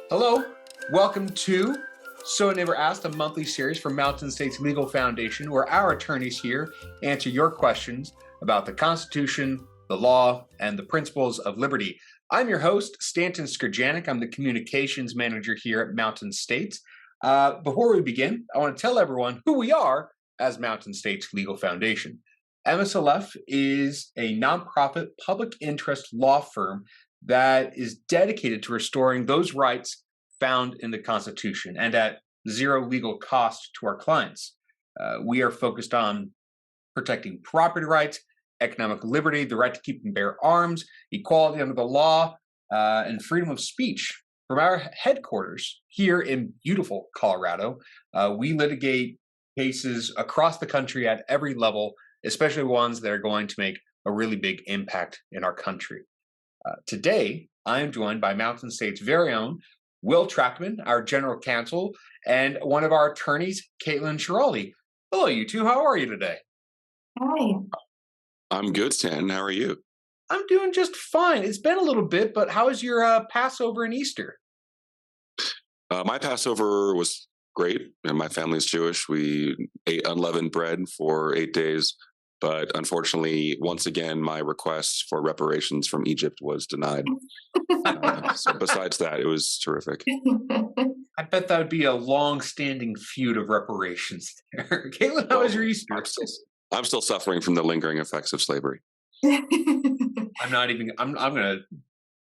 Hello, welcome to So It Never Asked, a monthly series from Mountain States Legal Foundation, where our attorneys here answer your questions about the Constitution, the law, and the principles of liberty. I'm your host, Stanton Skrjanik. I'm the communications manager here at Mountain States. Before we begin, I want to tell everyone who we are as Mountain States Legal Foundation. MSLF is a nonprofit public interest law firm that is dedicated to restoring those rights found in the Constitution and at zero legal cost to our clients. We are focused on protecting property rights, economic liberty, the right to keep and bear arms, equality under the law, and freedom of speech. From our headquarters here in beautiful Colorado, we litigate cases across the country at every level, especially ones that are going to make a really big impact in our country. Today, I am joined by Mountain State's very own Will Trachman, our general counsel, and one of our attorneys, Kaitlyn Schiraldi. Hello, you two. How are you today? Hi. I'm good, Stan. How are you? I'm doing just fine. It's been a little bit, but how was your Passover and Easter? My Passover was great, and my family's Jewish. We ate unleavened bread for 8 days, but unfortunately, once again, my request for reparations from Egypt was denied. So besides that, it was terrific. I bet that would be a long-standing feud of reparations there. Kaitlyn, how was your Easter? I'm still suffering from the lingering effects of slavery. I'm going to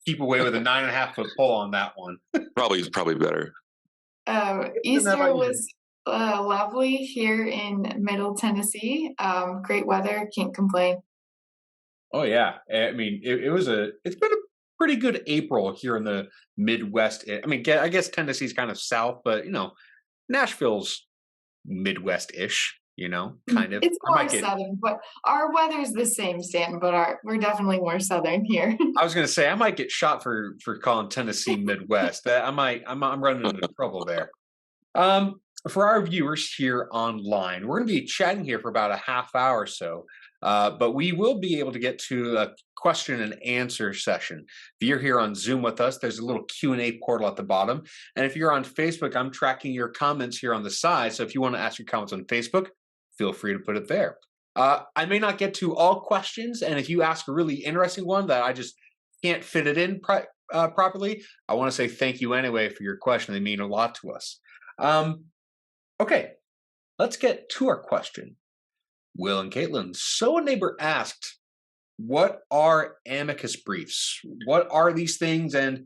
keep away with a 9.5-foot pole on that one. Probably better. Easter was lovely here in Middle Tennessee. Great weather, can't complain. Oh yeah, I mean it's been a pretty good April here in the Midwest. I mean, I guess Tennessee's kind of south, but Nashville's Midwest-ish. Kind of. It's more southern, but our weather's the same, Stanton. But we're definitely more southern here. I was going to say I might get shot for calling Tennessee Midwest. I'm running into trouble there. For our viewers here online, we're going to be chatting here for about a half hour or so, but we will be able to get to a question and answer session. If you're here on Zoom with us, there's a little Q&A portal at the bottom. And if you're on Facebook, I'm tracking your comments here on the side. So if you want to ask your comments on Facebook, feel free to put it there. I may not get to all questions, and if you ask a really interesting one that I just can't fit it in properly, I want to say thank you anyway for your question. They mean a lot to us. Okay, let's get to our question. Will and Kaitlyn, so a neighbor asked, what are amicus briefs? What are these things, and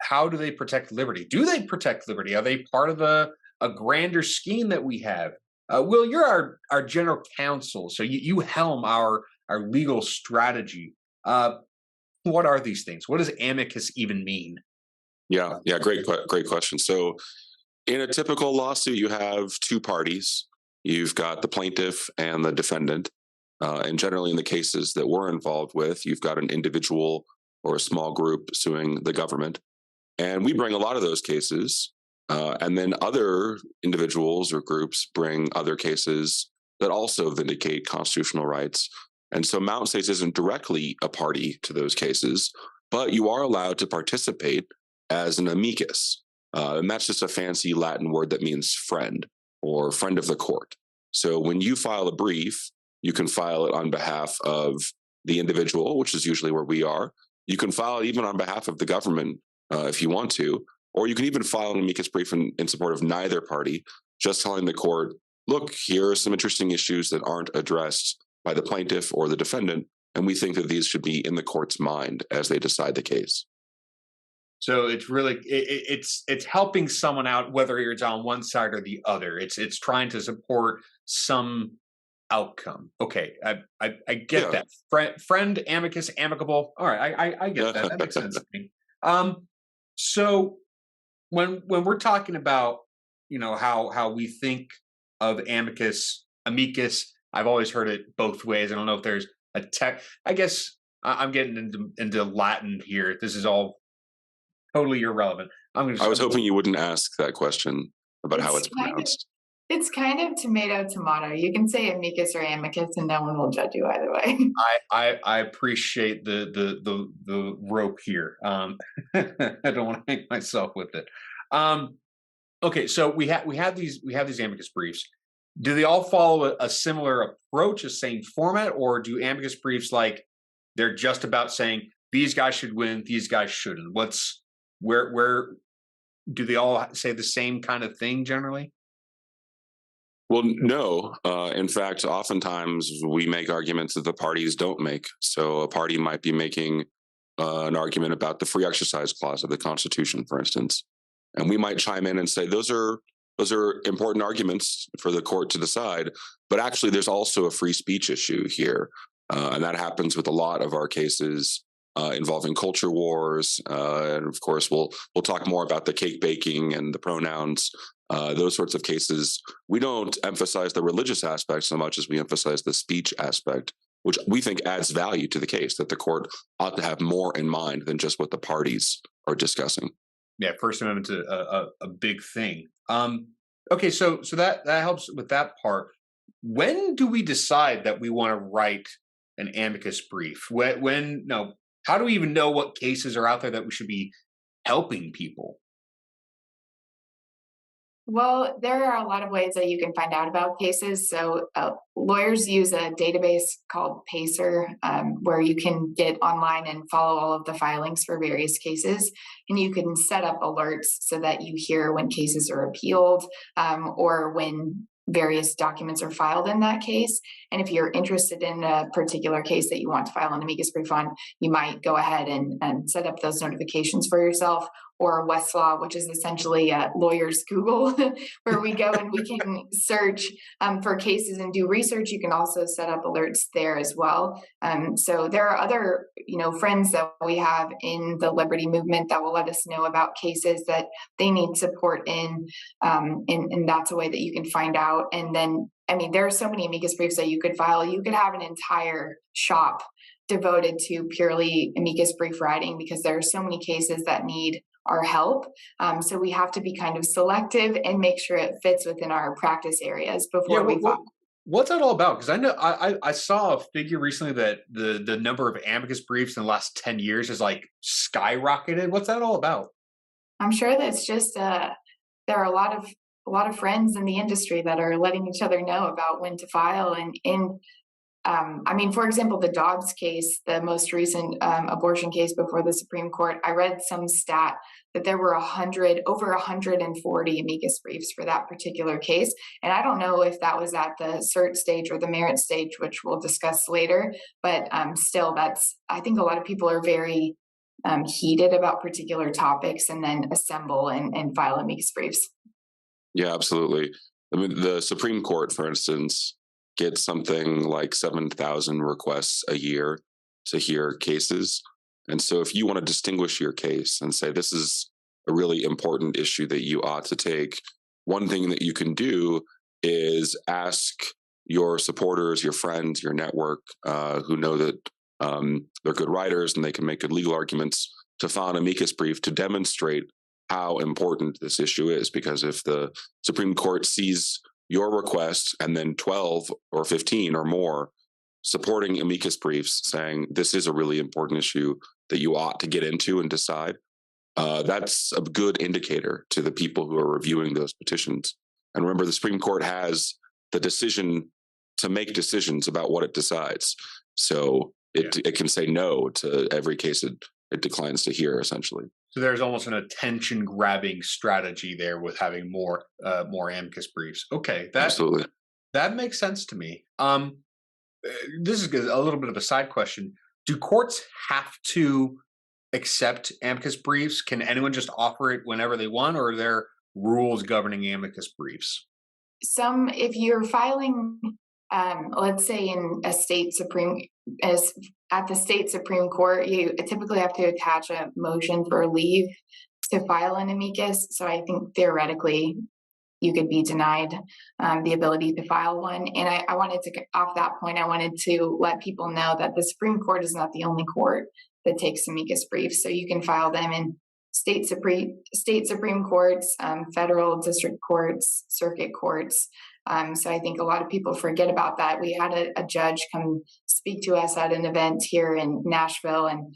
how do they protect liberty? Do they protect liberty? Are they part of a grander scheme that we have? Will, you're our general counsel, so you helm our legal strategy. What are these things? What does amicus even mean? Yeah, great question. So in a typical lawsuit, you have two parties. You've got the plaintiff and the defendant. And generally in the cases that we're involved with, you've got an individual or a small group suing the government. And we bring a lot of those cases. And then other individuals or groups bring other cases that also vindicate constitutional rights. And so Mountain States isn't directly a party to those cases, but you are allowed to participate as an amicus. And that's just a fancy Latin word that means friend or friend of the court. So when you file a brief, you can file it on behalf of the individual, which is usually where we are. You can file it even on behalf of the government if you want to. Or you can even file an amicus brief in support of neither party, just telling the court, look, here are some interesting issues that aren't addressed by the plaintiff or the defendant, and we think that these should be in the court's mind as they decide the case. So it's really it's helping someone out, whether it's on one side or the other. It's trying to support some outcome. Okay, I get that. Friend, amicus, amicable. All right, I get that. That makes sense to me. So when we're talking about how we think of amicus, I've always heard it both ways. I don't know if there's a tech. I guess I'm getting into Latin here. This is all totally irrelevant. I was hoping you wouldn't ask that question about how it's pronounced. It's kind of tomato tomato. You can say amicus or amicus, and no one will judge you either way. I appreciate the rope here. I don't want to hang myself with it. Okay, so we have these amicus briefs. Do they all follow a similar approach, a same format, or do amicus briefs like they're just about saying these guys should win, these guys shouldn't? Where do they all say the same kind of thing generally? Well, no. In fact, oftentimes we make arguments that the parties don't make. So a party might be making an argument about the free exercise clause of the Constitution, for instance, and we might chime in and say those are important arguments for the court to decide. But actually, there's also a free speech issue here, and that happens with a lot of our cases involving culture wars. And of course, we'll talk more about the cake baking and the pronouns. Those sorts of cases, we don't emphasize the religious aspect so much as we emphasize the speech aspect, which we think adds value to the case, that the court ought to have more in mind than just what the parties are discussing. Yeah, First Amendment's a big thing. Okay, so that helps with that part. When do we decide that we want to write an amicus brief? When no, how do we even know what cases are out there that we should be helping people? Well, there are a lot of ways that you can find out about cases. So, lawyers use a database called Pacer, where you can get online and follow all of the filings for various cases. And you can set up alerts so that you hear when cases are appealed, or when various documents are filed in that case. And if you're interested in a particular case that you want to file an amicus brief on, you might go ahead and set up those notifications for yourself. Or Westlaw, which is essentially lawyers Google, where we go and we can search for cases and do research. You can also set up alerts there as well. So there are other, friends that we have in the liberty movement that will let us know about cases that they need support in, and that's a way that you can find out. And then, there are so many amicus briefs that you could file. You could have an entire shop devoted to purely amicus brief writing because there are so many cases that need our help. So we have to be kind of selective and make sure it fits within our practice areas before we file. What's that all about? Because I know I saw a figure recently that the number of amicus briefs in the last 10 years has like skyrocketed. What's that all about? I'm sure that's just there are a lot of friends in the industry that are letting each other know about when to file. For example, the Dobbs case, the most recent abortion case before the Supreme Court, I read some stat that there were over 140 amicus briefs for that particular case. And I don't know if that was at the cert stage or the merit stage, which we'll discuss later. But still, I think a lot of people are very heated about particular topics and then assemble and file amicus briefs. Yeah, absolutely. The Supreme Court, for instance, gets something like 7,000 requests a year to hear cases. And so if you want to distinguish your case and say this is a really important issue that you ought to take, one thing that you can do is ask your supporters, your friends, your network, who know that they're good writers and they can make good legal arguments, to file an amicus brief to demonstrate how important this issue is. Because if the Supreme Court sees your request and then 12 or 15 or more supporting amicus briefs saying this is a really important issue that you ought to get into and decide, that's a good indicator to the people who are reviewing those petitions. And remember, the Supreme Court has the decision to make decisions about what it decides. So it can say no to every case it declines to hear, essentially. So there's almost an attention grabbing strategy there with having more amicus briefs. Okay, Absolutely. That makes sense to me. This is a little bit of a side question. Do courts have to accept amicus briefs? Can anyone just offer it whenever they want, or are there rules governing amicus briefs? If you're filing, let's say in a at the state Supreme Court, you typically have to attach a motion for leave to file an amicus. So I think theoretically you could be denied the ability to file one. And I wanted to, off that point, I wanted to let people know that the Supreme Court is not the only court that takes amicus briefs. So you can file them in state Supreme Courts, federal district courts, circuit courts. So I think a lot of people forget about that. We had a judge come speak to us at an event here in Nashville, and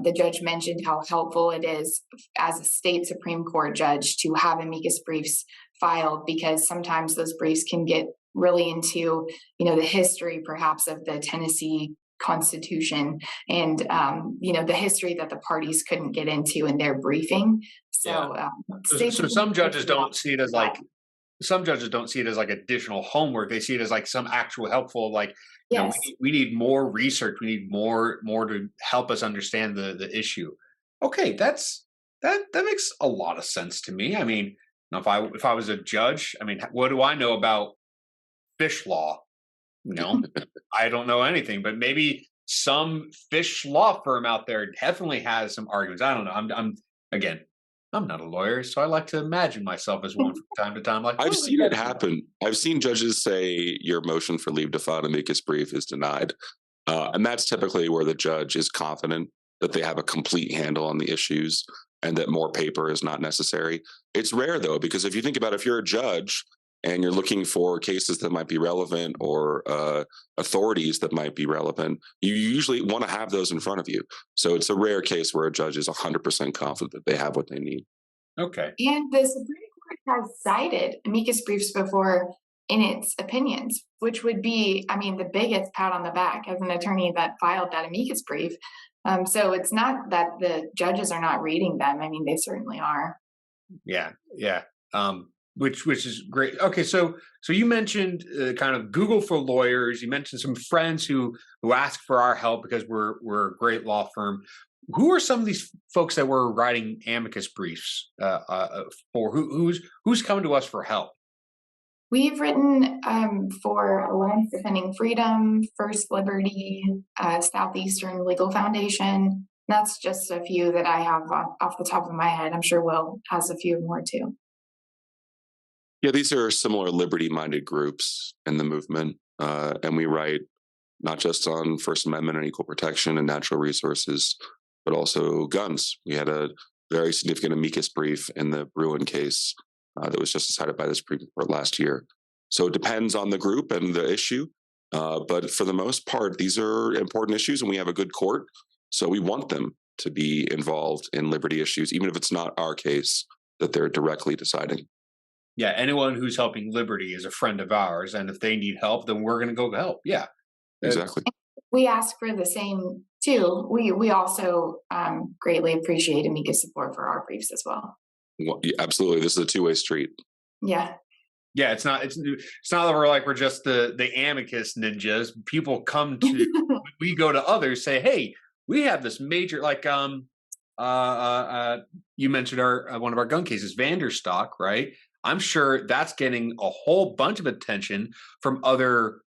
the judge mentioned how helpful it is as a state Supreme Court judge to have amicus briefs filed, because sometimes those briefs can get really into, the history perhaps of the Tennessee Constitution and, the history that the parties couldn't get into in their briefing. So, so some judges don't see it as like, some judges don't see it as like additional homework. They see it as like some actual helpful, like, yes. we need more research. We need more to help us understand the issue. Okay, that makes a lot of sense to me. I mean, if I was a judge, I mean, what do I know about fish law? I don't know anything, but maybe some fish law firm out there definitely has some arguments. I don't know. I'm not a lawyer, so I like to imagine myself as one from time to time. Like, I've seen it happen. I've seen judges say your motion for leave to file an amicus brief is denied. And that's typically where the judge is confident that they have a complete handle on the issues and that more paper is not necessary. It's rare, though, because if you think about it, if you're a judge and you're looking for cases that might be relevant or authorities that might be relevant, you usually want to have those in front of you. So it's a rare case where a judge is 100% confident that they have what they need. Okay. And the Supreme Court has cited amicus briefs before in its opinions, which would be, the biggest pat on the back as an attorney that filed that amicus brief. So it's not that the judges are not reading them. They certainly are. Yeah. Which is great. Okay, so you mentioned kind of Google for lawyers. You mentioned some friends who ask for our help because we're a great law firm. Who are some of these folks that we're writing amicus briefs for? Who's coming to us for help? We've written for Alliance Defending Freedom, First Liberty, Southeastern Legal Foundation. That's just a few that I have off the top of my head. I'm sure Will has a few more too. Yeah, these are similar liberty-minded groups in the movement, and we write not just on First Amendment and equal protection and natural resources, but also guns. We had a very significant amicus brief in the Bruin case that was just decided by the Supreme Court last year. So it depends on the group and the issue, but for the most part, these are important issues, and we have a good court, so we want them to be involved in liberty issues, even if it's not our case that they're directly deciding. Yeah, anyone who's helping liberty is a friend of ours, and if they need help, then we're going to go help. Yeah, exactly. We ask for the same too. We also greatly appreciate amicus support for our briefs as well. Well, yeah, absolutely, this is a two-way street. Yeah. Yeah, it's not that we're just the amicus ninjas. People come to we go to others, say, hey, we have this major, like you mentioned our one of our gun cases, Vanderstock, right? I'm sure that's getting a whole bunch of attention from other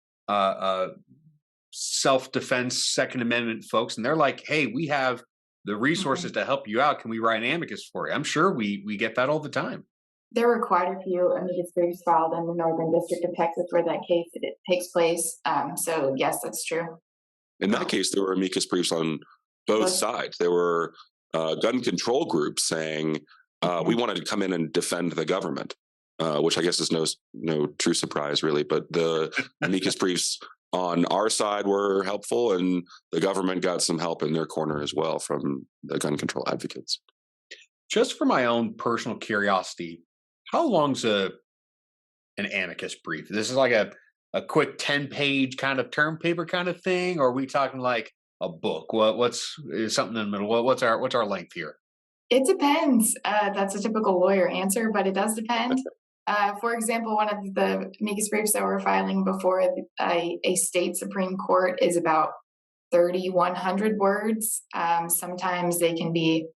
self-defense, Second Amendment folks, and they're like, "Hey, we have the resources to help you out. Can we write an amicus for you?" I'm sure we get that all the time. There were quite a few amicus briefs filed in the Northern District of Texas where that case takes place. So yes, that's true. In that case, there were amicus briefs on both sides. There were gun control groups saying we wanted to come in and defend the government, which I guess is no true surprise, really. But the amicus briefs on our side were helpful, and the government got some help in their corner as well from the gun control advocates. Just for my own personal curiosity, how long's an amicus brief? This is like a quick 10-page kind of term paper kind of thing, or are we talking like a book? What's something in the middle? What's our length here? It depends. That's a typical lawyer answer, but it does depend. For example, one of the amicus briefs that we're filing before a state Supreme Court is about 3,100 words. Sometimes they can be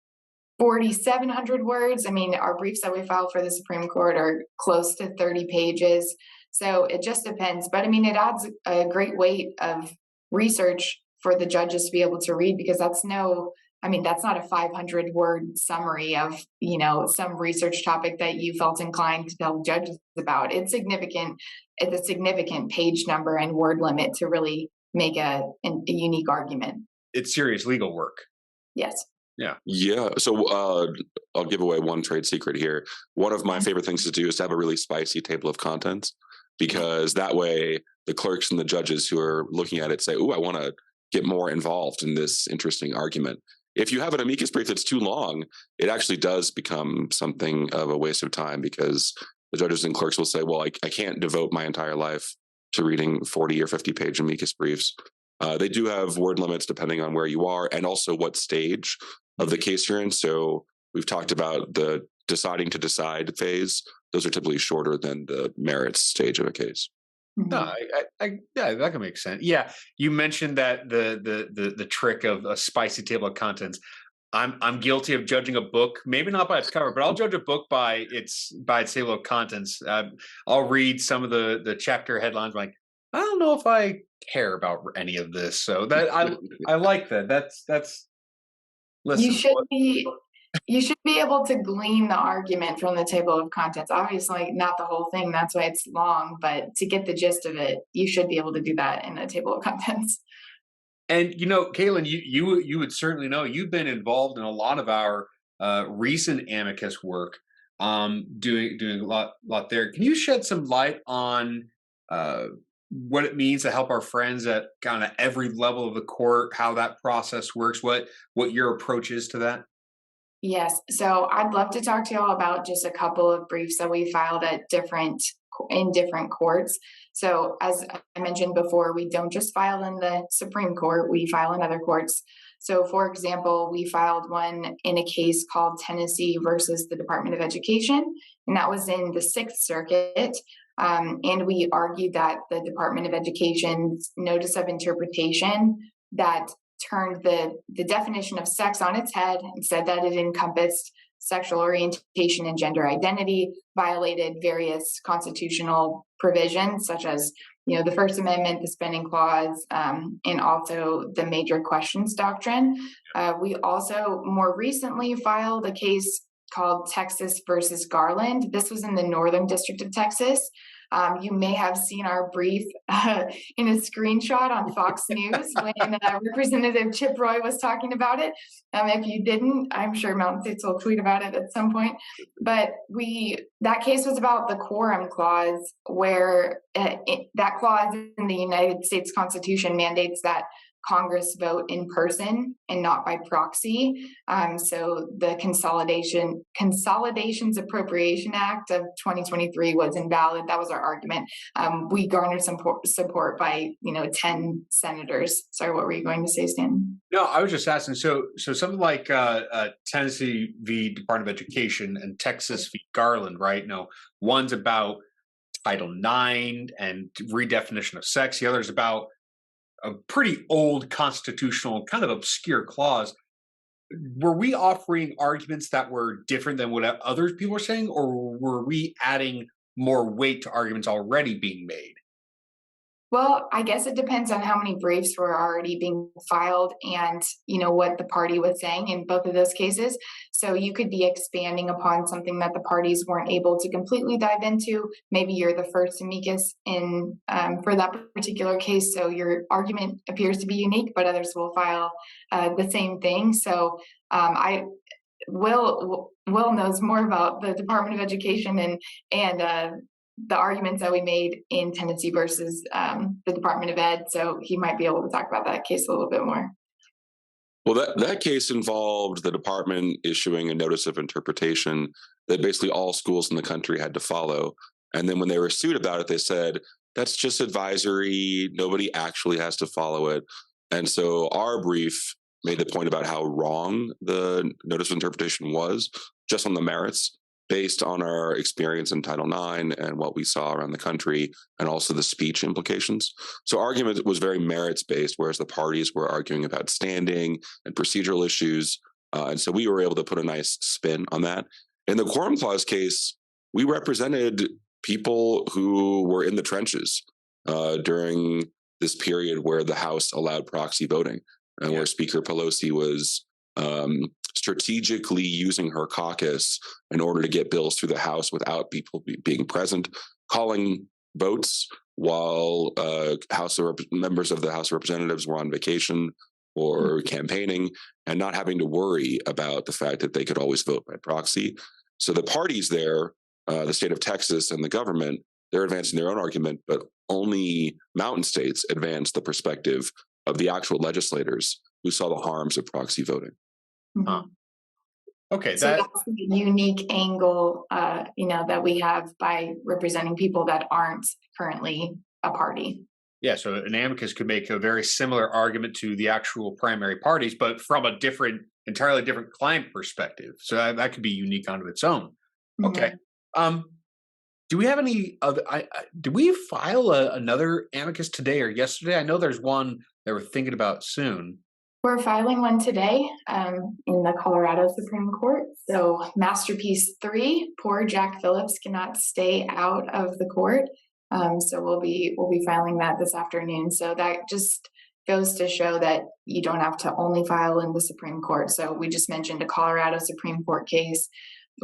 4,700 words. Our briefs that we file for the Supreme Court are close to 30 pages. So it just depends. But it adds a great weight of research for the judges to be able to read, because that's not a 500-word summary of, some research topic that you felt inclined to tell judges about. It's significant. It's a significant page number and word limit to really make a unique argument. It's serious legal work. Yes. Yeah. So I'll give away one trade secret here. One of my favorite things to do is to have a really spicy table of contents, because that way the clerks and the judges who are looking at it say, "Ooh, I want to get more involved in this interesting argument." If you have an amicus brief that's too long, it actually does become something of a waste of time, because the judges and clerks will say, "Well, I can't devote my entire life to reading 40 or 50-page amicus briefs." They do have word limits depending on where you are and also what stage of the case you're in. So we've talked about the deciding to decide phase. Those are typically shorter than the merits stage of a case. No, yeah, that can make sense. Yeah, you mentioned that the trick of a spicy table of contents. I'm guilty of judging a book, maybe not by its cover, but I'll judge a book by its table of contents. I'll read some of the chapter headlines. Like, I don't know if I care about any of this. So that I like that. That's listen. You should be able to glean the argument from the table of contents. Obviously, not the whole thing. That's why it's long. But to get the gist of it, you should be able to do that in a table of contents. And Kaitlyn, you would certainly know. You've been involved in a lot of our recent amicus work, doing a lot there. Can you shed some light on what it means to help our friends at kind of every level of the court, how that process works, what your approach is to that? Yes. So I'd love to talk to y'all about just a couple of briefs that we filed at in different courts. So as I mentioned before, we don't just file in the Supreme Court, we file in other courts. So for example, we filed one in a case called Tennessee versus the Department of Education, and that was in the Sixth Circuit. And we argued that the Department of Education's notice of interpretation that turned the definition of sex on its head and said that it encompassed sexual orientation and gender identity, violated various constitutional provisions such as the First Amendment, the Spending Clause, and also the Major Questions Doctrine. We also more recently filed a case called Texas versus Garland. This was in the Northern District of Texas. You may have seen our brief in a screenshot on Fox News when Representative Chip Roy was talking about it. If you didn't, I'm sure Mountain States will tweet about it at some point. But that case was about the quorum clause, where that clause in the United States Constitution mandates that Congress vote in person and not by proxy. So the Consolidations Appropriation Act of 2023 was invalid. That was our argument. We garnered some support by 10 senators. Sorry, what were you going to say, Stan? No, I was just asking. So something like Tennessee v. Department of Education and Texas v. Garland, right? No, one's about Title IX and redefinition of sex. The other's about a pretty old constitutional, kind of obscure clause. Were we offering arguments that were different than what other people were saying, or were we adding more weight to arguments already being made? Well, I guess it depends on how many briefs were already being filed and, what the party was saying in both of those cases. So you could be expanding upon something that the parties weren't able to completely dive into. Maybe you're the first amicus for that particular case, so your argument appears to be unique, but others will file the same thing. So Will knows more about the Department of Education and the arguments that we made in Tennessee versus the Department of Ed. So he might be able to talk about that case a little bit more. Well, that case involved the department issuing a notice of interpretation that basically all schools in the country had to follow. And then when they were sued about it, they said, that's just advisory. Nobody actually has to follow it. And so our brief made the point about how wrong the notice of interpretation was, just on the merits, based on our experience in Title IX and what we saw around the country, and also the speech implications. So argument was very merits-based, whereas the parties were arguing about standing and procedural issues. And so we were able to put a nice spin on that. In the Quorum Clause case, we represented people who were in the trenches during this period where the House allowed proxy voting, and where Speaker Pelosi was strategically using her caucus in order to get bills through the House without people being present, calling votes while members of the House of Representatives were on vacation. or campaigning, and not having to worry about the fact that they could always vote by proxy. So the parties there, the state of Texas and the government, they're advancing their own argument, but only mountain states advance the perspective of the actual legislators who saw the harms of proxy voting. Mhm. Okay, So that's the unique angle, that we have by representing people that aren't currently a party. yeah, so an amicus could make a very similar argument to the actual primary parties, but from a entirely different client perspective. So that could be unique onto its own. Okay. Do we have any other? Did we file another amicus today or yesterday? I know there's one that we're thinking about soon. We're filing one today in the Colorado Supreme Court. So Masterpiece 3, poor Jack Phillips cannot stay out of the court. So we'll be filing that this afternoon. So that just goes to show that you don't have to only file in the Supreme Court. So we just mentioned a Colorado Supreme Court case.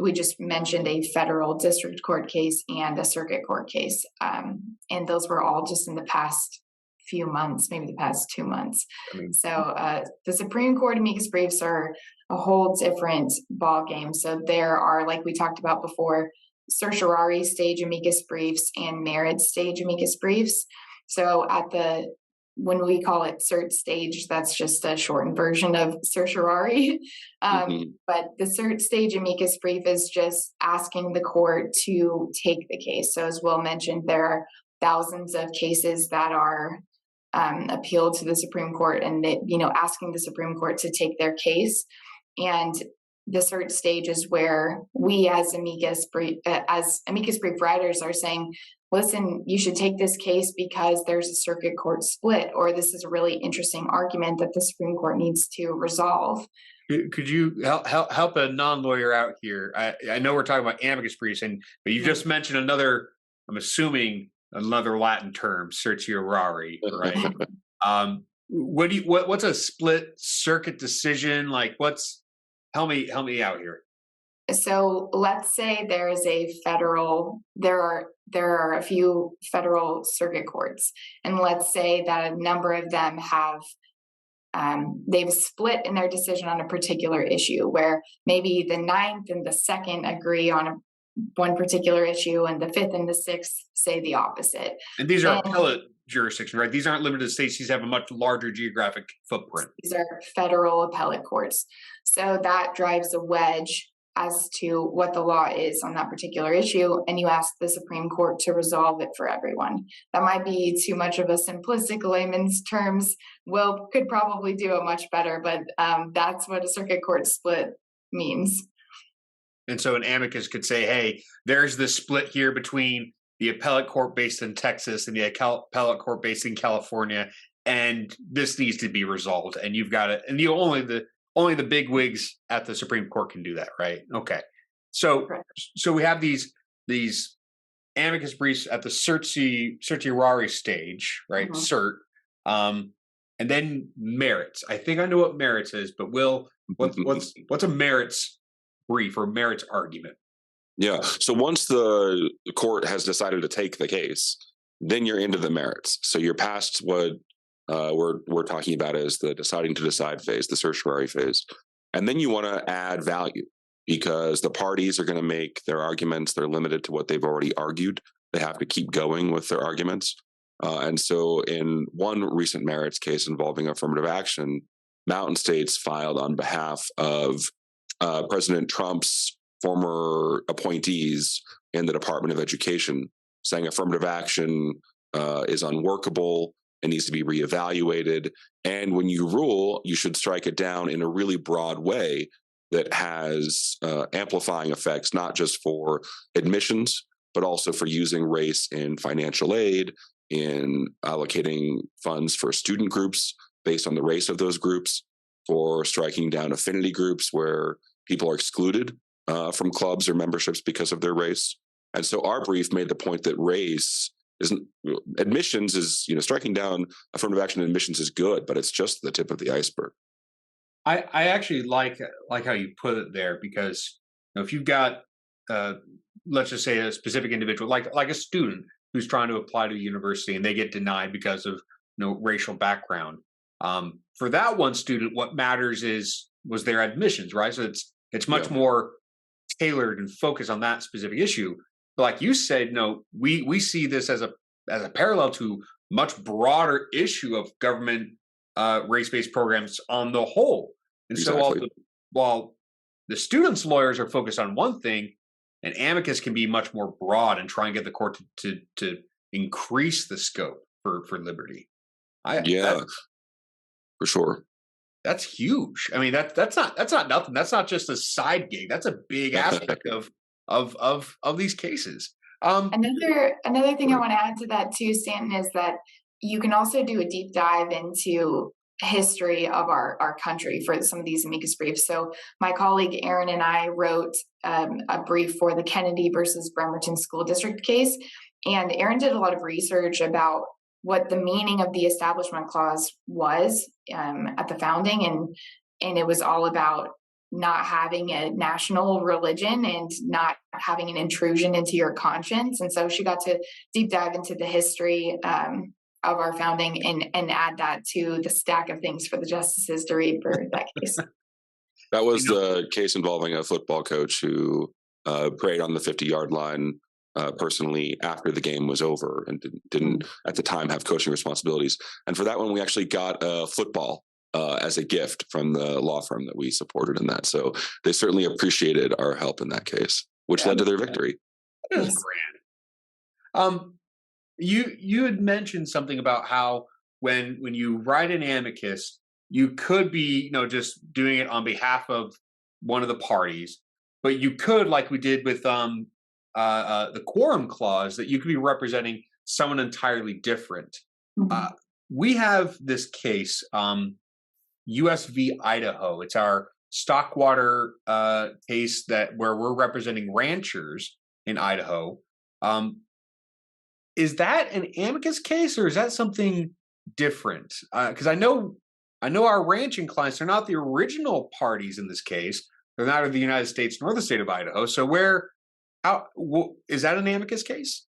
We just mentioned a federal district court case and a circuit court case. And those were all just in the past few months, maybe the past 2 months. So the Supreme Court amicus briefs are a whole different ball game. So there are, like we talked about before, certiorari stage amicus briefs and merit stage amicus briefs. So when we call it cert stage, that's just a shortened version of certiorari. But the cert stage amicus brief is just asking the court to take the case. So as Will mentioned, there are thousands of cases that are appealed to the Supreme Court, and asking the Supreme Court to take their case. And the cert stage is where we as amicus brief writers are saying, listen, you should take this case because there's a circuit court split, or this is a really interesting argument that the Supreme Court needs to resolve. Could you help a non-lawyer out here? I know we're talking about amicus briefs, but you just mentioned another, I'm assuming another Latin term, certiorari, right? What's a split circuit decision? Like help me out here. So let's say there are a few federal circuit courts, and let's say that a number of them they've split in their decision on a particular issue, where maybe the 9th and the 2nd agree on one particular issue, and the 5th and the 6th say the opposite. And these are appellate jurisdictions, right? These aren't limited to states. These have a much larger geographic footprint. These are federal appellate courts. So that drives a wedge as to what the law is on that particular issue, and you ask the Supreme Court to resolve it for everyone. That might be too much of a simplistic layman's terms. Will could probably do it much better, but that's what a circuit court split means. And so an amicus could say, hey, there's this split here between the appellate court based in Texas and the appellate court based in California, and this needs to be resolved. And you've got it. And only the big wigs at the Supreme Court can do that, right? Okay. So we have these amicus briefs at the certiorari stage, right? Cert. And then merits. I think I know what merits is, but what's a merits brief or merits argument? Yeah. So once the court has decided to take the case, then you're into the merits. So you're past what we're talking about as the deciding to decide phase, the certiorari phase. And then you want to add value, because the parties are going to make their arguments. They're limited to what they've already argued. They have to keep going with their arguments. And so in one recent merits case involving affirmative action, Mountain States filed on behalf of President Trump's former appointees in the Department of Education, saying affirmative action is unworkable. It needs to be reevaluated. And when you rule, you should strike it down in a really broad way that has amplifying effects, not just for admissions, but also for using race in financial aid, in allocating funds for student groups based on the race of those groups, for striking down affinity groups where people are excluded from clubs or memberships because of their race. And so our brief made the point that race isn't admissions is, striking down affirmative action admissions is good, but it's just the tip of the iceberg. I actually like how you put it there, because if you've got let's just say a specific individual, like a student who's trying to apply to a university and they get denied because of racial background, For that one student, what matters was their admissions, right? So it's much Yeah. more tailored and focused on that specific issue. But like you said, no, we see this as a parallel to much broader issue of government race-based programs on the whole. And so Exactly. while the students' lawyers are focused on one thing, an amicus can be much more broad and try and get the court to increase the scope for liberty. Yeah, for sure. That's huge. I mean, that's not nothing. That's not just a side gig. That's a big aspect of these cases. Another thing I want to add to that too, Stanton, is that you can also do a deep dive into history of our country for some of these amicus briefs. So my colleague Erin and I wrote a brief for the Kennedy versus Bremerton School District case, and Erin did a lot of research about what the meaning of the Establishment Clause was at the founding, and it was all about not having a national religion and not having an intrusion into your conscience. And so she got to deep dive into the history of our founding and add that to the stack of things for the justices to read for that case. That was the case involving a football coach who prayed on the 50-yard line personally after the game was over and didn't at the time have coaching responsibilities. And for that one, we actually got a football as a gift from the law firm that we supported in that. So they certainly appreciated our help in that case, which led to their victory. That is grand. You had mentioned something about how when you write an amicus, you could be, just doing it on behalf of one of the parties, but you could, like we did with the quorum clause, that you could be representing someone entirely different. Mm-hmm. We have this case, US v. Idaho. It's our Stockwater case where we're representing ranchers in Idaho. Is that an amicus case, or is that something different? Because I know our ranching clients are not the original parties in this case. They're neither the United States nor the state of Idaho. So is that an amicus case?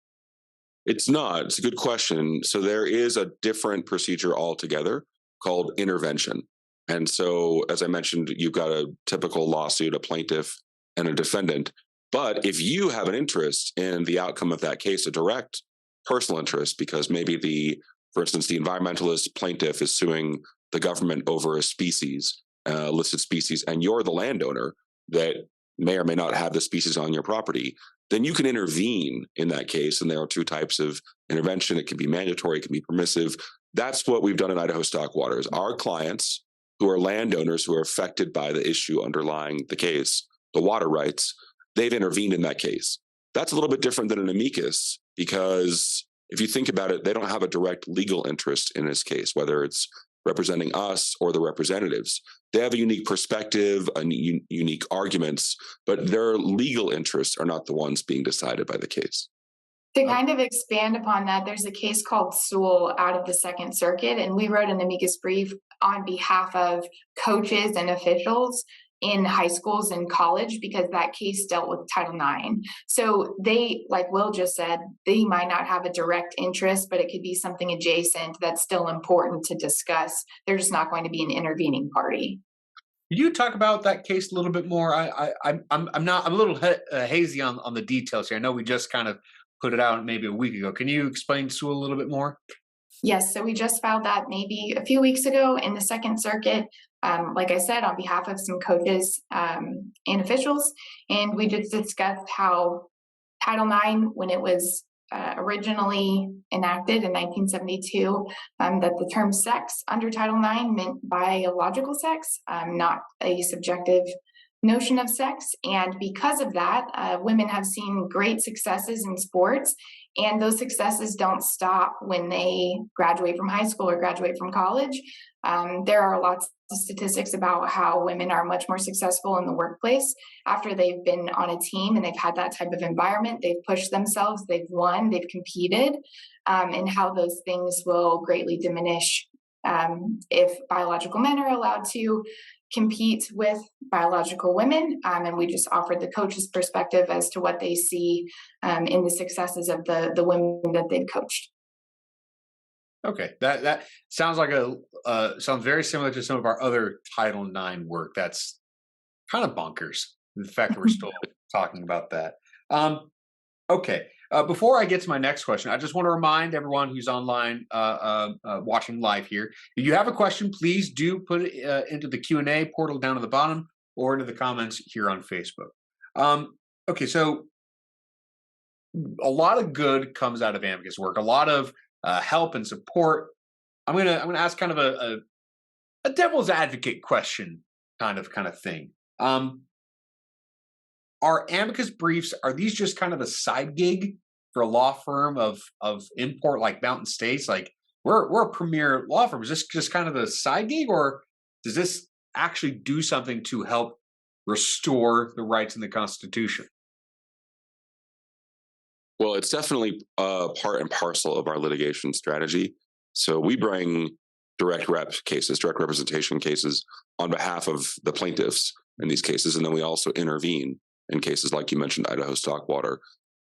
It's not. It's a good question. So there is a different procedure altogether called intervention. And so, as I mentioned, you've got a typical lawsuit, a plaintiff and a defendant. But if you have an interest in the outcome of that case, a direct personal interest, because maybe for instance, the environmentalist plaintiff is suing the government over a species, listed species, and you're the landowner that may or may not have the species on your property, then you can intervene in that case. And there are two types of intervention. It can be mandatory, it can be permissive. That's what we've done in Idaho Stockwaters. Our clients, who are landowners who are affected by the issue underlying the case, the water rights, they've intervened in that case. That's a little bit different than an amicus, because if you think about it, they don't have a direct legal interest in this case, whether it's representing us or the representatives. They have a unique perspective, unique arguments, but their legal interests are not the ones being decided by the case. To kind of expand upon that, there's a case called Sewell out of the Second Circuit, and we wrote an amicus brief on behalf of coaches and officials in high schools and college, because that case dealt with Title IX. So they, like Will just said, they might not have a direct interest, but it could be something adjacent that's still important to discuss. They're just not going to be an intervening party. Could you talk about that case a little bit more? I'm a little hazy on the details here. I know we just kind of put it out maybe a week ago. Can you explain Sewell a little bit more? Yes, so we just filed that maybe a few weeks ago in the Second Circuit, like I said, on behalf of some coaches and officials. And we just discussed how Title IX, when it was originally enacted in 1972, that the term sex under Title IX meant biological sex, not a subjective notion of sex. And because of that, women have seen great successes in sports, and those successes don't stop when they graduate from high school or graduate from college. There are lots of statistics about how women are much more successful in the workplace after they've been on a team and they've had that type of environment. They've pushed themselves, they've won, they've competed, and how those things will greatly diminish if biological men are allowed to compete with biological women. And we just offered the coach's perspective as to what they see in the successes of the women that they've coached. Okay, that sounds like sounds very similar to some of our other Title IX work. That's kind of bonkers. The fact that we're still talking about that. Okay. Before I get to my next question, I just want to remind everyone who's online, watching live here. If you have a question, please do put it into the Q&A portal down at the bottom or into the comments here on Facebook. Okay, so a lot of good comes out of amicus work. A lot of help and support. I'm gonna ask kind of a devil's advocate question, kind of thing. Are amicus briefs, are these just kind of a side gig for a law firm of import like Mountain States? Like we're a premier law firm. Is this just kind of a side gig, or does this actually do something to help restore the rights in the Constitution? Well, it's definitely part and parcel of our litigation strategy. So we bring direct representation cases on behalf of the plaintiffs in these cases. And then we also intervene in cases like you mentioned, Idaho Stockwater.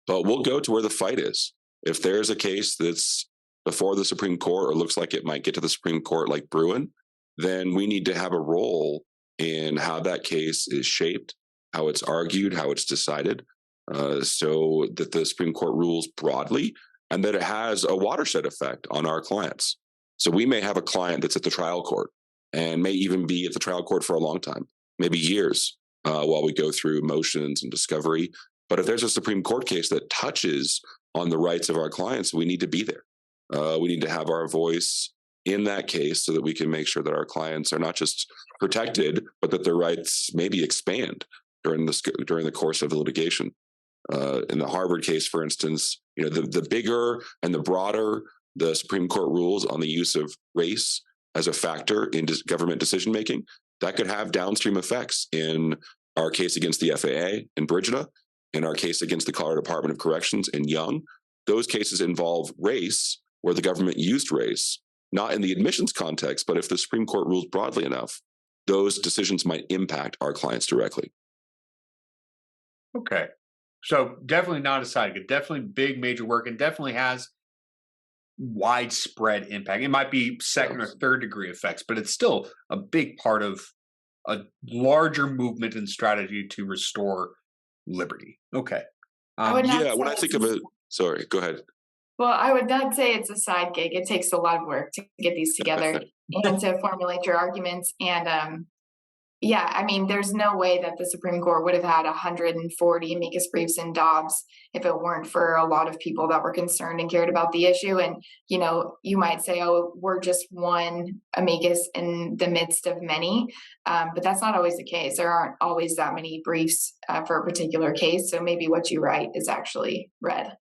But we'll go to where the fight is. If there's a case that's before the Supreme Court or looks like it might get to the Supreme Court like Bruin, then we need to have a role in how that case is shaped, how it's argued, how it's decided, so that the Supreme Court rules broadly and that it has a watershed effect on our clients. So we may have a client that's at the trial court and may even be at the trial court for a long time, maybe years, while we go through motions and discovery. But if there's a Supreme Court case that touches on the rights of our clients, we need to be there. We need to have our voice in that case so that we can make sure that our clients are not just protected, but that their rights maybe expand during the course of the litigation. In the Harvard case, for instance, the bigger and the broader the Supreme Court rules on the use of race as a factor in government decision making, that could have downstream effects in our case against the FAA in Brigida, in our case against the Colorado Department of Corrections in Young. Those cases involve race where the government used race, not in the admissions context, but if the Supreme Court rules broadly enough, those decisions might impact our clients directly. Okay. So definitely not a side gig, definitely big major work, and definitely has widespread impact. It might be second or third degree effects, but it's still a big part of a larger movement and strategy to restore liberty. Okay. When I think of it, sorry, go ahead. Well, I would not say it's a side gig. It takes a lot of work to get these together and to formulate your arguments. And there's no way that the Supreme Court would have had 140 amicus briefs in Dobbs if it weren't for a lot of people that were concerned and cared about the issue. And, you might say, oh, we're just one amicus in the midst of many. But that's not always the case. There aren't always that many briefs for a particular case. So maybe what you write is actually read.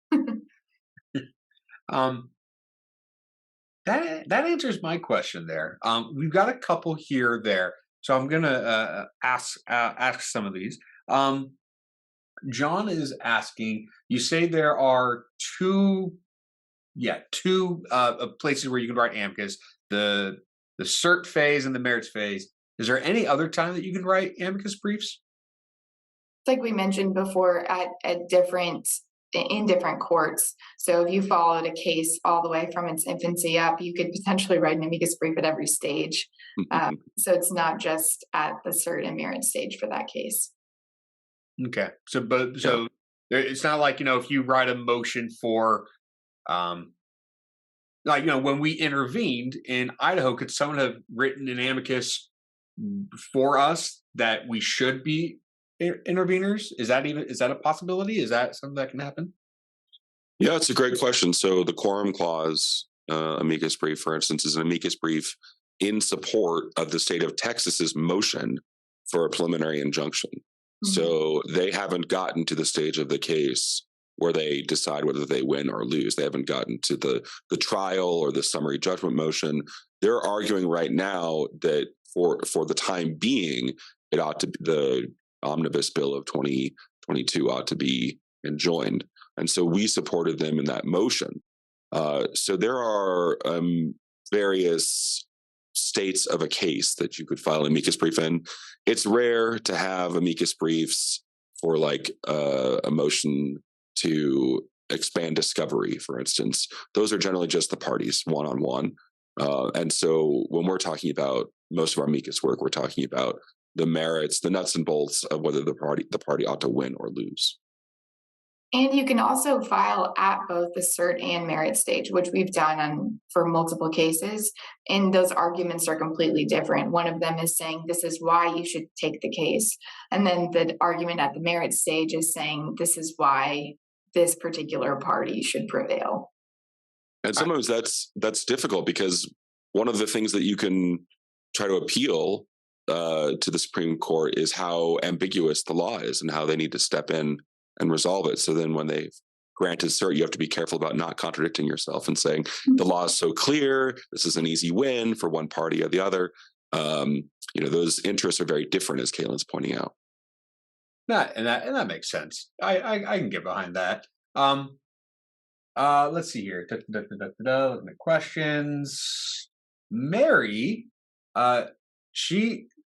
That answers my question there. We've got a couple here there. So I'm gonna ask some of these. John is asking. You say there are two places where you can write amicus: the cert phase and the merits phase. Is there any other time that you can write amicus briefs? Like we mentioned before, in different courts. So if you followed a case all the way from its infancy up, you could potentially write an amicus brief at every stage. So it's not just at the cert and merit stage for that case. Okay. So it's not like, if you write a motion for, when we intervened in Idaho, could someone have written an amicus for us that we should be interveners? Is that a possibility? Is that something that can happen? Yeah, it's a great question. So the quorum clause amicus brief, for instance, is an amicus brief in support of the state of Texas's motion for a preliminary injunction. Mm-hmm. So they haven't gotten to the stage of the case where they decide whether they win or lose. They haven't gotten to the trial or the summary judgment motion. They're arguing right now that for the time being, it ought to be the omnibus bill of 2022 ought to be enjoined. And so we supported them in that motion. So there are various states of a case that you could file an amicus brief in. It's rare to have amicus briefs for like a motion to expand discovery, for instance. Those are generally just the parties one-on-one. And so when we're talking about most of our amicus work, we're talking about the merits, the nuts and bolts of whether the party ought to win or lose. And you can also file at both the cert and merit stage, which we've done for multiple cases. And those arguments are completely different. One of them is saying this is why you should take the case. And then the argument at the merit stage is saying this is why this particular party should prevail. And sometimes that's difficult because one of the things that you can try to appeal to the Supreme Court is how ambiguous the law is and how they need to step in and resolve it. So then when they've granted cert, you have to be careful about not contradicting yourself and saying the law is so clear, this is an easy win for one party or the other. Those interests are very different, as Kaitlyn's pointing out. And that makes sense. I can get behind that. Let's see here. Looking at questions. Mary, I'm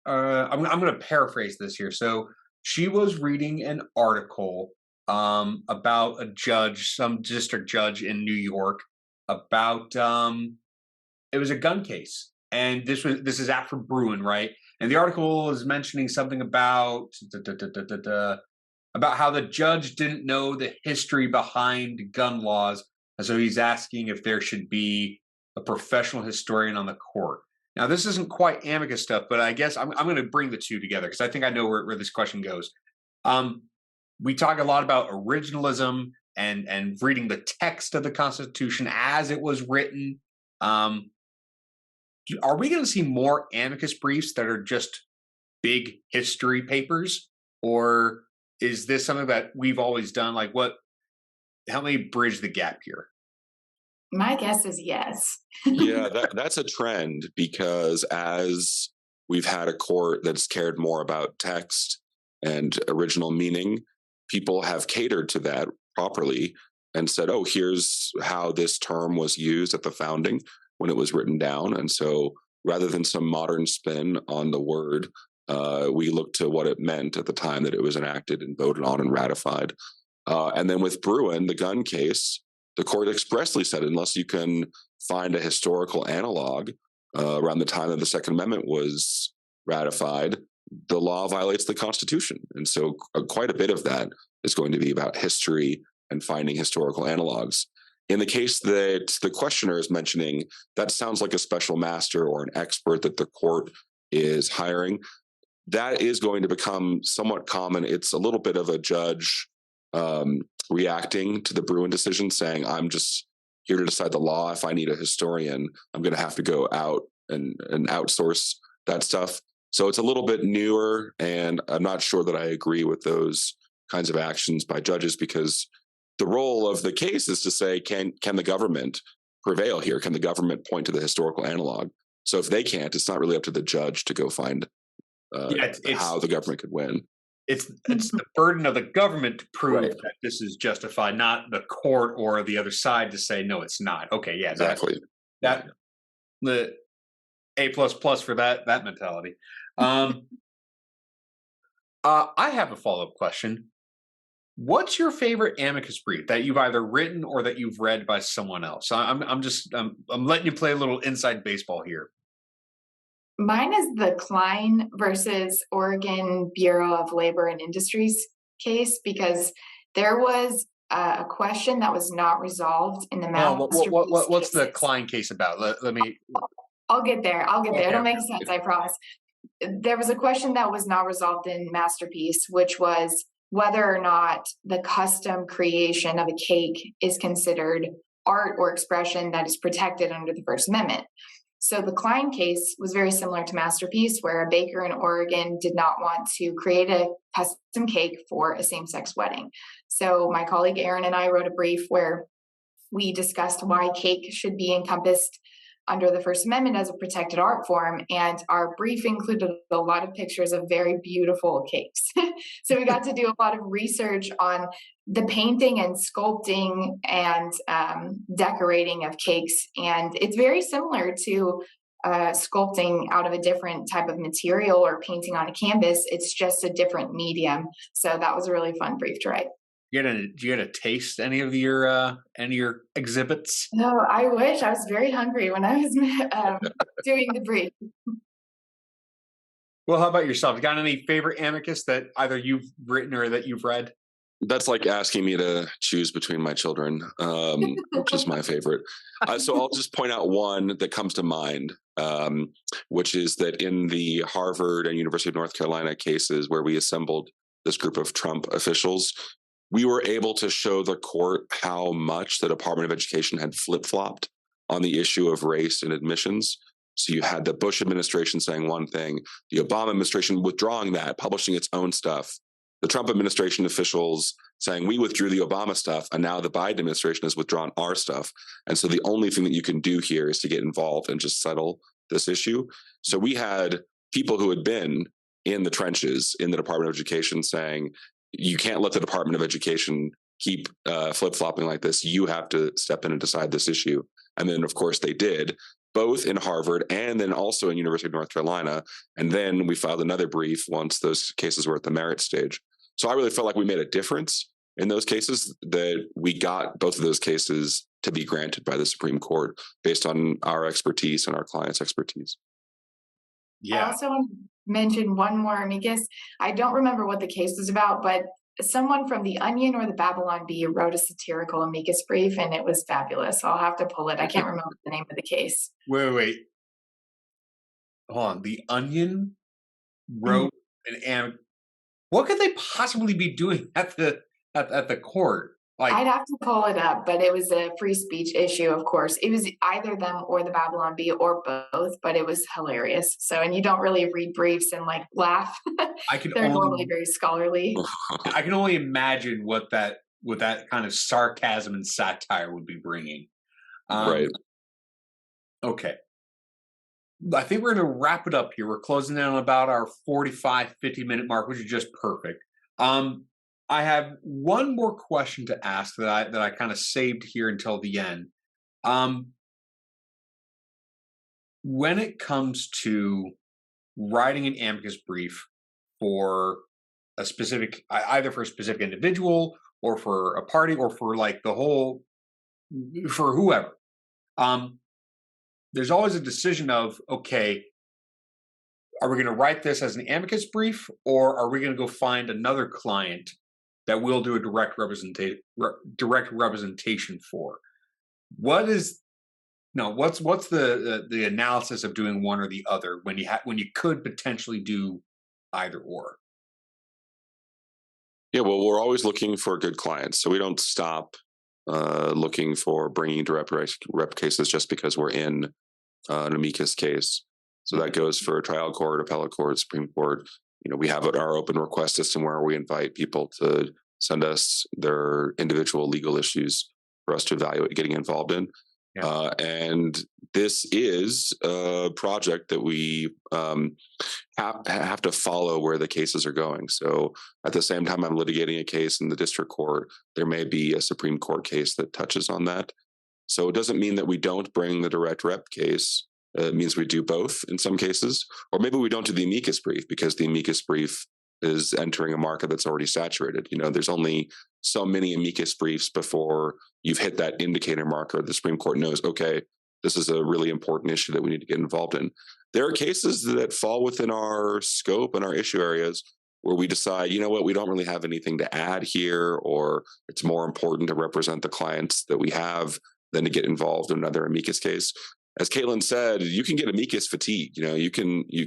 going to paraphrase this here. So she was reading an article about a judge, some district judge in New York, about it was a gun case, and this is after Bruin, right? And the article is mentioning something about how the judge didn't know the history behind gun laws, and so he's asking if there should be a professional historian on the court. Now, this isn't quite amicus stuff, but I guess I'm going to bring the two together because I think I know where this question goes. We talk a lot about originalism and reading the text of the Constitution as it was written. Are we going to see more amicus briefs that are just big history papers, or is this something that we've always done? Like, help me bridge the gap here. My guess is yes. Yeah, that's a trend, because as we've had a court that's cared more about text and original meaning, people have catered to that properly and said, oh, here's how this term was used at the founding when it was written down. And so rather than some modern spin on the word, we look to what it meant at the time that it was enacted and voted on and ratified. And then with Bruin, the gun case, the court expressly said, unless you can find a historical analog around the time that the Second Amendment was ratified, the law violates the Constitution. And so quite a bit of that is going to be about history and finding historical analogs. In the case that the questioner is mentioning, that sounds like a special master or an expert that the court is hiring. That is going to become somewhat common. It's a little bit of a judge reacting to the Bruin decision, saying, I'm just here to decide the law. If I need a historian, I'm going to have to go out and outsource that stuff. So it's a little bit newer, and I'm not sure that I agree with those kinds of actions by judges, because the role of the case is to say, can the government prevail here? Can the government point to the historical analog? So if they can't, it's not really up to the judge to go find how the government could win. It's the burden of the government to prove Right. that this is justified, not the court or the other side to say, no, it's not. Okay, yeah, Exactly. The A++ for that mentality. I have a follow-up question. What's your favorite amicus brief that you've either written or that you've read by someone else? I'm letting you play a little inside baseball here. Mine is the Klein versus Oregon Bureau of Labor and Industries case, because there was a question that was not resolved in the masterpiece. What's the Klein case about? Let me. I'll get there. Okay, It'll make sense, I promise. There was a question that was not resolved in Masterpiece, which was whether or not the custom creation of a cake is considered art or expression that is protected under the First Amendment. So the Klein case was very similar to Masterpiece, where a baker in Oregon did not want to create a custom cake for a same-sex wedding. So my colleague Aaron and I wrote a brief where we discussed why cake should be encompassed under the First Amendment as a protected art form. And our brief included a lot of pictures of very beautiful cakes. So we got to do a lot of research on the painting and sculpting and decorating of cakes. And it's very similar to sculpting out of a different type of material or painting on a canvas. It's just a different medium. So that was a really fun brief to write. Did you get to taste any of your exhibits? No, I wish. I was very hungry when I was doing the brief. Well, how about yourself? You got any favorite amicus that either you've written or that you've read? That's like asking me to choose between my children, which is my favorite. So I'll just point out one that comes to mind, which is that in the Harvard and University of North Carolina cases where we assembled this group of Trump officials, we were able to show the court how much the Department of Education had flip-flopped on the issue of race and admissions. So you had the Bush administration saying one thing, the Obama administration withdrawing that, publishing its own stuff, the Trump administration officials saying we withdrew the Obama stuff, and now the Biden administration has withdrawn our stuff. And so the only thing that you can do here is to get involved and just settle this issue. So we had people who had been in the trenches in the Department of Education saying, you can't let the Department of Education keep flip-flopping like this. You have to step in and decide this issue. And then, of course, they did, both in Harvard and then also in University of North Carolina. And then we filed another brief once those cases were at the merit stage. So I really felt like we made a difference in those cases, that we got both of those cases to be granted by the Supreme Court based on our expertise and our clients' expertise. I also want to mention one more amicus. I don't remember what the case was about, but someone from the Onion or the Babylon Bee wrote a satirical amicus brief, and it was fabulous. So I'll have to pull it. I can't remember the name of the case. Wait. Hold on. The Onion wrote an what could they possibly be doing at the court? Like, I'd have to pull it up, but it was a free speech issue, of course. It was either them or the Babylon Bee or both, but it was hilarious. So, and you don't really read briefs and like laugh. They're normally very scholarly. I can only imagine what that kind of sarcasm and satire would be bringing. Right. Okay. I think we're going to wrap it up here. We're closing in on about our 45, 50-minute mark, which is just perfect. I have one more question to ask that I kind of saved here until the end. When it comes to writing an amicus brief for a specific, either for a specific individual or for a party or for like the whole, for whoever, there's always a decision of, okay, are we going to write this as an amicus brief, or are we going to go find another client that we'll do a direct representation for? What's the analysis of doing one or the other when you could potentially do either or? Yeah, well, we're always looking for good clients, so we don't stop looking for bringing direct rep cases just because we're in an amicus case. So that goes for trial court, appellate court, Supreme Court. You know, we have our open request system where we invite people to send us their individual legal issues for us to evaluate getting involved in. Yeah. And this is a project that we have to follow where the cases are going. So at the same time I'm litigating a case in the district court, there may be a Supreme Court case that touches on that. So it doesn't mean that we don't bring the direct rep case. It means we do both in some cases, or maybe we don't do the amicus brief because the amicus brief is entering a market that's already saturated. You know, there's only so many amicus briefs before you've hit that indicator marker. The Supreme Court knows, okay, this is a really important issue that we need to get involved in. There are cases that fall within our scope and our issue areas where we decide, you know what, we don't really have anything to add here, or it's more important to represent the clients that we have than to get involved in another amicus case. As Kaitlyn said, you can get amicus fatigue. You know,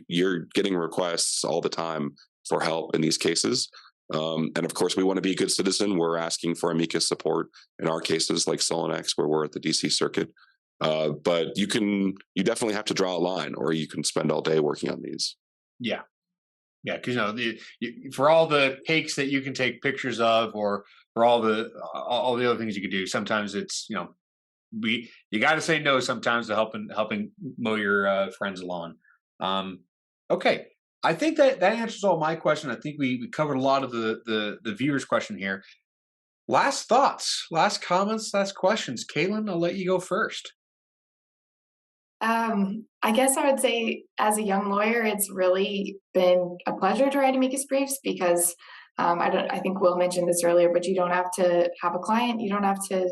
you're getting requests all the time for help in these cases. And of course, we want to be a good citizen. We're asking for amicus support in our cases like Solonex, where we're at the DC circuit. But you definitely have to draw a line, or you can spend all day working on these. Yeah. Yeah. Cause for all the cakes that you can take pictures of, or for all the other things you can do, sometimes it's, you got to say no sometimes to helping mow your friend's lawn. Okay. I think that answers all my question. I think we covered a lot of the viewer's question here. Last thoughts, last comments, last questions. Kaitlyn, I'll let you go first. I guess I would say as a young lawyer, it's really been a pleasure to write amicus briefs because I think Will mentioned this earlier, but you don't have to have a client. You don't have to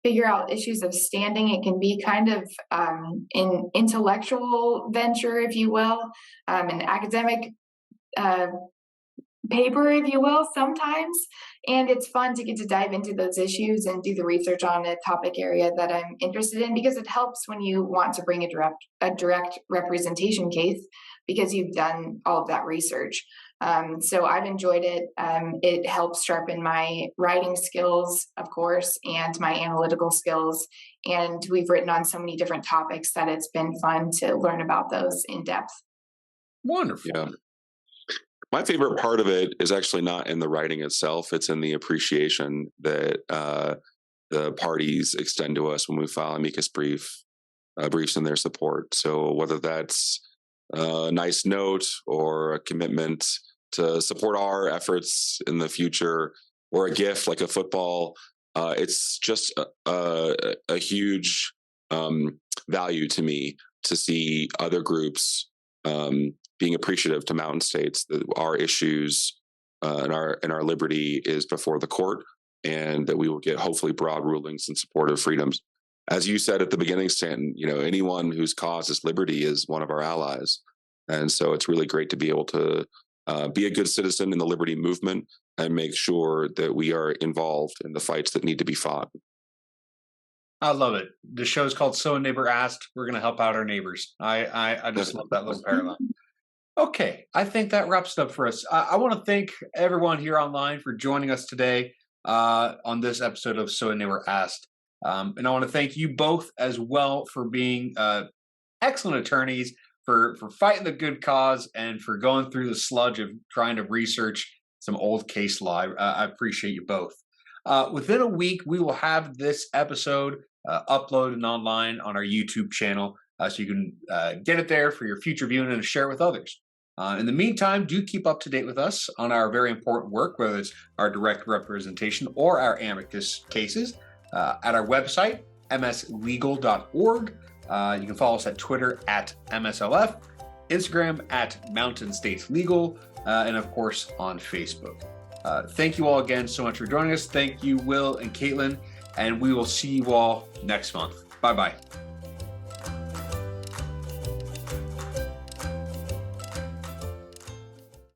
figure out issues of standing. It can be kind of an intellectual venture, if you will, an academic paper, if you will, sometimes. And it's fun to get to dive into those issues and do the research on a topic area that I'm interested in, because it helps when you want to bring a direct representation case, because you've done all of that research. So I've enjoyed it. It helps sharpen my writing skills, of course, and my analytical skills. And we've written on so many different topics that it's been fun to learn about those in depth. Wonderful. Yeah. My favorite part of it is actually not in the writing itself. It's in the appreciation that the parties extend to us when we file amicus briefs in their support. So whether that's a nice note or a commitment to support our efforts in the future, or a gift like a football, it's just a huge value to me to see other groups being appreciative to Mountain States that our issues and our liberty is before the court, and that we will get hopefully broad rulings in support of freedoms. As you said at the beginning, Stanton, anyone whose cause is liberty is one of our allies, and so it's really great to be able to be a good citizen in the liberty movement and make sure that we are involved in the fights that need to be fought. I love it. The show is called So a Neighbor Asked. We're going to help out our neighbors. I just love that little parallel. Okay, I think that wraps it up for us. I want to thank everyone here online for joining us today on this episode of So a Neighbor Asked. And I want to thank you both as well for being excellent attorneys, for fighting the good cause, and for going through the sludge of trying to research some old case law. I appreciate you both. Within a week, we will have this episode uploaded online on our YouTube channel, so you can get it there for your future viewing and share it with others. In the meantime, do keep up to date with us on our very important work, whether it's our direct representation or our amicus cases, at our website, mslegal.org. You can follow us at Twitter at MSLF, Instagram at Mountain States Legal, and of course on Facebook. Thank you all again so much for joining us. Thank you, Will and Kaitlyn, and we will see you all next month. Bye-bye.